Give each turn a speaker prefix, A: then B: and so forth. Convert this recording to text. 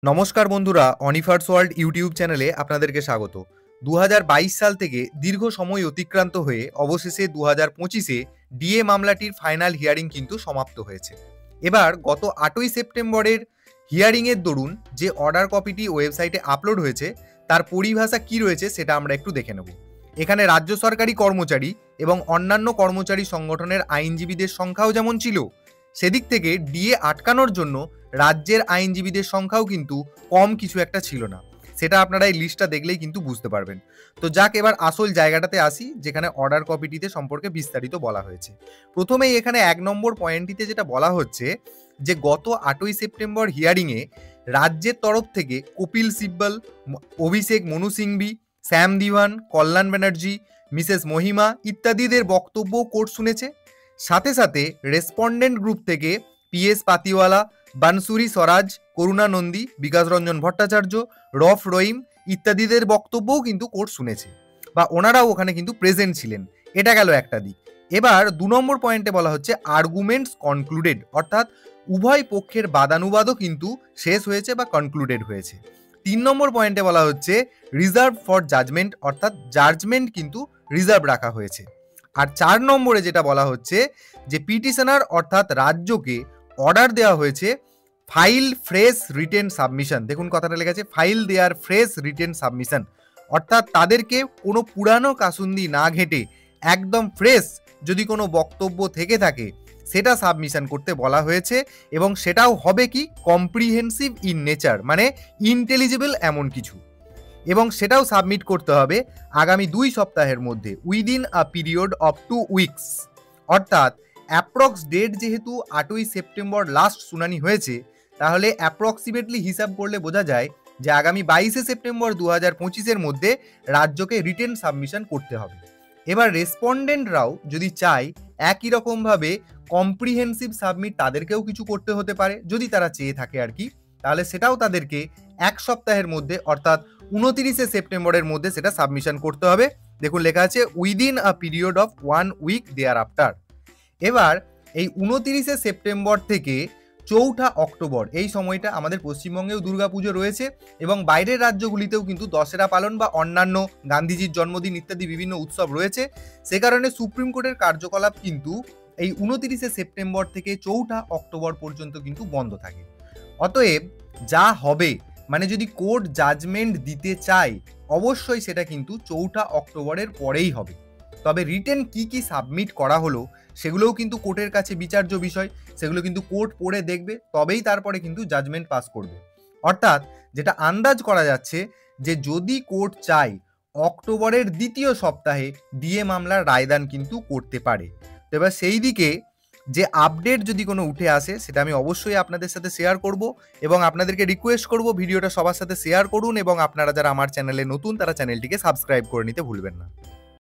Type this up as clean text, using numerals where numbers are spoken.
A: নমস্কার বন্ধুরা, অনিফার্স world YouTube চ্যানেলে আপনাদেরকে স্বাগত। 2022 সাল থেকে দীর্ঘ সময় অতিক্রান্ত হয়ে অবশেষে 2025-এ ডিএ মামলাটির ফাইনাল হিয়ারিং কিন্তু সমাপ্ত হয়েছে। এবার গত 8ই সেপ্টেম্বরের হিয়ারিংয়ের দরুন যে অর্ডার কপিটি ওয়েবসাইটে আপলোড হয়েছে তার পরিভাষা কি রয়েছে সেটা আমরা একটু দেখে নেব। এখানে রাজ্য সরকারি কর্মচারী এবং অন্যান্য কর্মচারী সংগঠনের আইনজীবীদের সংখ্যাও যেমন ছিল, সেদিক থেকে ডিএ আটকানোর জন্য রাজ্যের আইনজীবীদের সংখ্যাও কিন্তু কম কিছু একটা ছিল না। সেটা আপনারা এই লিস্টটা দেখলেই কিন্তু বুঝতে পারবেন। তো যাক, এবার আসল জায়গাটাতে আসি, যেখানে অর্ডার কপিটিতে সম্পর্কে বিস্তারিত বলা হয়েছে। প্রথমেই এখানে 1 নম্বর পয়েন্টটিতে যেটা বলা হচ্ছে যে গত 8ই সেপ্টেম্বর হিয়ারিংয়ে রাজ্যের তরফ থেকে কপিল সিব্বল, অভিষেক মনু সিংভি, শ্যাম দিওয়ান, কল্যাণ ব্যানার্জি, মিসেস মহিমা ইত্যাদিদের বক্তব্য কোর্ট শুনেছে। সাথে সাথে রেসপন্ডেন্ট গ্রুপ থেকে পিএস পাতিওয়ালা, বানসুরি স্বরাজ, করুণা নন্দী, বিকাশ রঞ্জন ভট্টাচার্য, রফ রহিম ইত্যাদিদের বক্তব্যও কিন্তু কোর্ট শুনেছে, বা ওনারাও ওখানে কিন্তু প্রেজেন্ট ছিলেন। এটা গেল একটা দিক। এবার 2 নম্বর পয়েন্টে বলা হচ্ছে আর্গুমেন্টস কনক্লুডেড, অর্থাৎ উভয় পক্ষের বাদানুবাদও কিন্তু শেষ হয়েছে বা কনক্লুডেড হয়েছে। 3 নম্বর পয়েন্টে বলা হচ্ছে রিজার্ভ ফর জাজমেন্ট, অর্থাৎ জাজমেন্ট কিন্তু রিজার্ভ রাখা হয়েছে। আর 4 নম্বরে যেটা বলা হচ্ছে যে পিটিশনার অর্থাৎ রাজ্যকে অর্ডার দেওয়া হয়েছে ফাইল ফ্রেশ রিটেন সাবমিশন। দেখুন কথাটা লেখা আছে ফাইল দেয়ার ফ্রেশ রিটেন সাবমিশন, অর্থাৎ তাদেরকে কোনো পুরানো কাসুন্দি না ঘেঁটে একদম ফ্রেশ যদি কোনো বক্তব্য থেকে থাকে সেটা সাবমিশন করতে বলা হয়েছে, এবং সেটাও হবে কি কম্প্রিহেন্সিভ ইন নেচার, মানে ইন্টেলিজিবল এমন কিছু, এবং সেটাও সাবমিট করতে হবে আগামী 2 সপ্তাহের মধ্যে, within a period of 2 weeks. অর্থাৎ অ্যাপ্রক্স ডেট যেহেতু 8ই সেপ্টেম্বর লাস্ট শুনানি হয়েছে, তাহলে অ্যাপ্রক্সিমেটলি হিসাব করলে বোঝা যায় যে আগামী 22শে সেপ্টেম্বর 2025-এর মধ্যে রাজ্যকে রিটেন সাবমিশন করতে হবে। এবার রেসপন্ডেন্টরাও যদি চায় একই রকমভাবে কম্প্রিহেন্সিভ সাবমিট তাদেরকেও কিছু করতে হতে পারে, যদি তারা চেয়ে থাকে আর কি, তাহলে সেটাও তাদেরকে 1 সপ্তাহের মধ্যে অর্থাৎ 29শে সেপ্টেম্বরের মধ্যে সেটা সাবমিশন করতে হবে। দেখুন লেখা আছে within a period of 1 week thereafter. এবার এই 29শে সেপ্টেম্বর থেকে 4ঠা অক্টোবর এই সময়টা আমাদের পশ্চিমবঙ্গেও দুর্গাপুজো রয়েছে, এবং বাইরের রাজ্যগুলিতেও কিন্তু দশেরা পালন বা অন্যান্য গান্ধীজির জন্মদিন ইত্যাদি বিভিন্ন উৎসব রয়েছে। সে কারণে সুপ্রিম কোর্টের কার্যকলাপ কিন্তু এই 29শে সেপ্টেম্বর থেকে 4ঠা অক্টোবর পর্যন্ত কিন্তু বন্ধ থাকে। অতএব যা হবে, মানে যদি কোর্ট জাজমেন্ট দিতে চায় অবশ্যই সেটা কিন্তু 4ঠা অক্টোবরের পরেই হবে। তবে রিটেন কি কি সাবমিট করা হলো সেগুলোও কিন্তু কোর্টের কাছে বিচার্য বিষয়, সেগুলো কিন্তু কোর্ট পড়ে দেখবে, তবেই তারপরে কিন্তু জাজমেন্ট পাস করবে। অর্থাৎ যেটা আন্দাজ করা যাচ্ছে যে যদি কোর্ট চায় অক্টোবরের 2য় সপ্তাহে ডিএ মামলার রায়দান কিন্তু করতে পারে। তো এবার সেই দিকে যে আপডেট যদি কোনো উঠে আসে সেটা আমি অবশ্যই আপনাদের সাথে শেয়ার করব, এবং আপনাদেরকে রিকোয়েস্ট করব ভিডিওটা সবার সাথে শেয়ার করুন, এবং আপনারা যারা আমার চ্যানেলে নতুন তারা চ্যানেলটিকে সাবস্ক্রাইব করে নিতে ভুলবেন না।